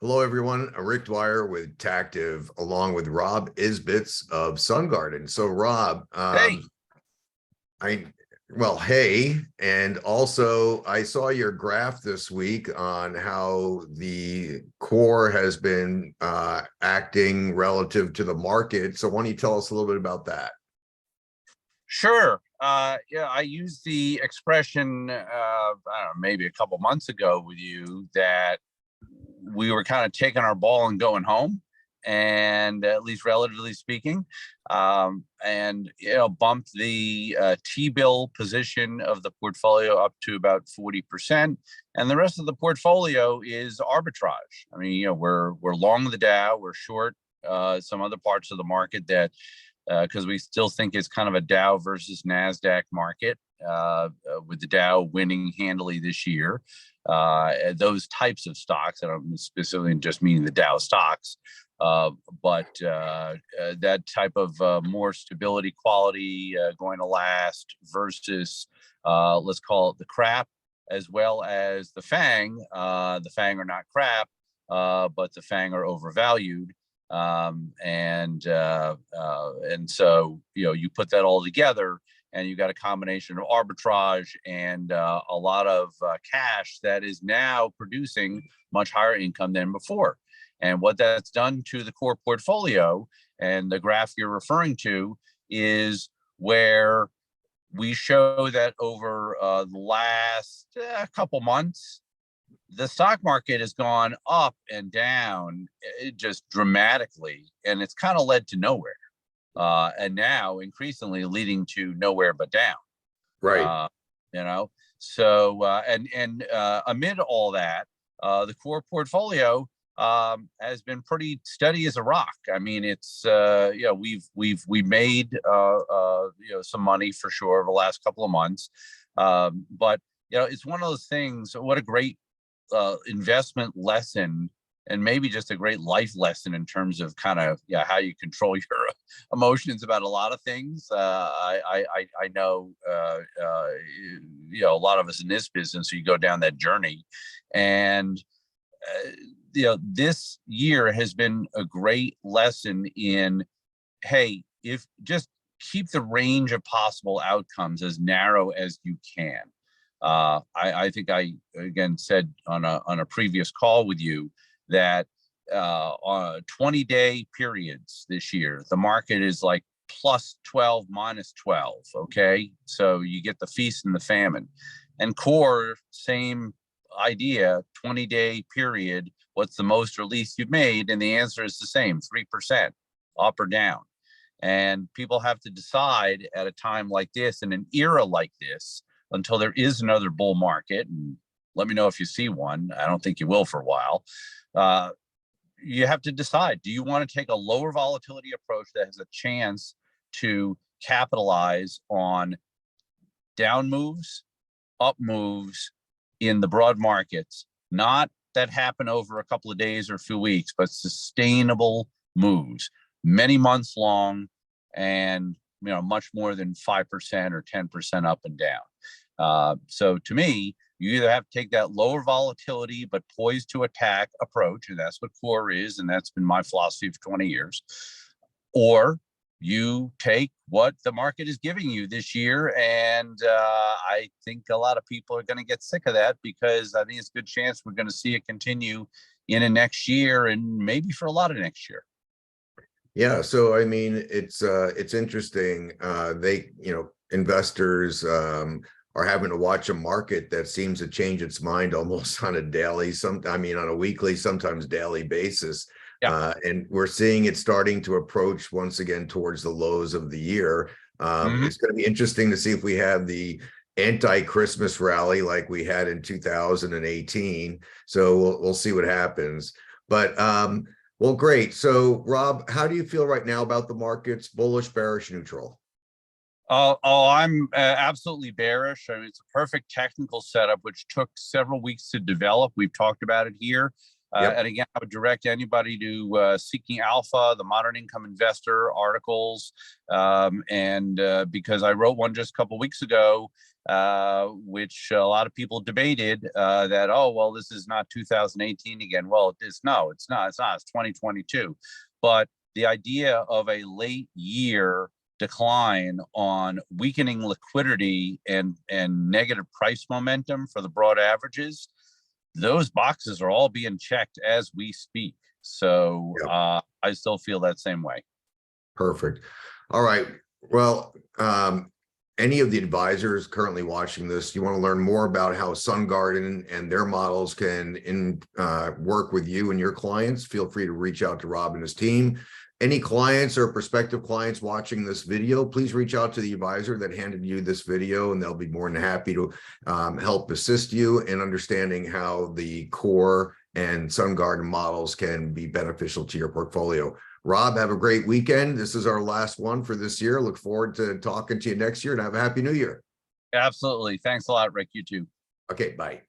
Hello, everyone. Rick Dwyer with Tactive, along with Rob Isbitz of Sungarden. So, Rob, Hey, I hey, and also I saw your graph this week on how the core has been acting relative to the market. So, why don't you tell us a little bit about that? sure. Yeah, I used the expression, I don't know, maybe a couple months ago with you that we were kind of taking our ball and going home, and at least relatively speaking, and bumped the T-bill position of the portfolio up to about 40%, and the rest of the portfolio is arbitrage. I mean, we're long the Dow, we're short some other parts of the market that because we still think it's kind of a Dow versus NASDAQ market, with the Dow winning handily this year. Those types of stocks, I don't specifically just mean the Dow stocks, but that type of more stability quality going to last versus, let's call it the crap, as well as the FANG. The FANG are not crap, but the FANG are overvalued. And so you put that all together, and you got a combination of arbitrage and a lot of cash that is now producing much higher income than before. And what that's done to the core portfolio, and the graph you're referring to, is where we show that over the last couple months, the stock market has gone up and down just dramatically, and it's kind of led to nowhere, and now increasingly leading to nowhere but down. Right. uh, so amid all that, the core portfolio has been pretty steady as a rock. I mean, it's we've made some money for sure over the last couple of months, but it's one of those things. What a great investment lesson, and maybe just a great life lesson in terms of kind of how you control your emotions about a lot of things. I know a lot of us in this business, you go down that journey, and this year has been a great lesson in, hey, if just keep the range of possible outcomes as narrow as you can. I think I again said on a previous call with you that on 20-day periods this year, the market is like plus 12, minus 12. Okay, so you get the feast and the famine. And core, same idea, 20-day period. What's the most or least you've made? And the answer is the same, 3%, up or down. And people have to decide at a time like this, in an era like this, until there is another bull market, and let me know if you see one. I don't think you will for a while. You have to decide, do you want to take a lower volatility approach that has a chance to capitalize on down moves, up moves in the broad markets, not that happen over a couple of days or a few weeks, but sustainable moves, many months long, and much more than 5% or 10% up and down. So to me, you either have to take that lower volatility but poised to attack approach, and that's what core is, and that's been my philosophy for 20 years, or you take what the market is giving you this year. And I think a lot of people are going to get sick of that, because I think it's a good chance we're going to see it continue in a next year, and maybe for a lot of next year. Yeah, so I mean, it's interesting. Investors are having to watch a market that seems to change its mind almost on a daily, on a weekly, sometimes daily basis. Yeah. And we're seeing it starting to approach once again towards the lows of the year. It's going to be interesting to see if we have the anti-Christmas rally like we had in 2018. So we'll see what happens. But well, great. So, Rob, how do you feel right now about the markets? Bullish, bearish, neutral? I'm absolutely bearish. I mean, it's a perfect technical setup, which took several weeks to develop. We've talked about it here. Yep. And again, I would direct anybody to Seeking Alpha, the Modern Income Investor articles. And because I wrote one just a couple weeks ago, which a lot of people debated that, oh, well, this is not 2018 again. Well, it's not. It's 2022. But the idea of a late year decline on weakening liquidity and negative price momentum for the broad averages, those boxes are all being checked as we speak. So I still feel that same way. Perfect. All right. Well, any of the advisors currently watching this, you want to learn more about how Sungarden and their models can work with you and your clients, feel free to reach out to Rob and his team. Any clients or prospective clients watching this video, please reach out to the advisor that handed you this video, and they'll be more than happy to help assist you in understanding how the core and Sungarden models can be beneficial to your portfolio. Rob, have a great weekend. This is our last one for this year. Look forward to talking to you next year, and have a happy new year. Absolutely. Thanks a lot, Rick. You too. Okay, bye.